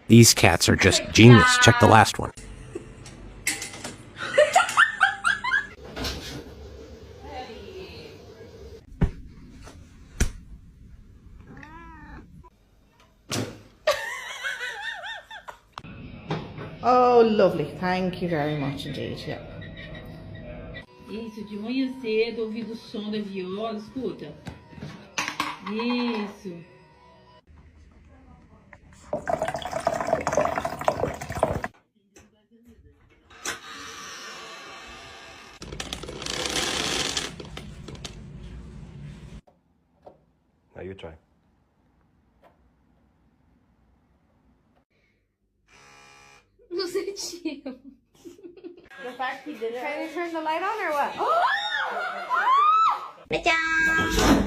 These cats are just genius. Check the last one. Oh, lovely. Thank you very much indeed. Yeah. Isso, de manhã cedo, ouvindo o som da viola, escuta. Isso. Now you try. Não senti. The fact he did it. Trying to turn the light on or what? Tchau!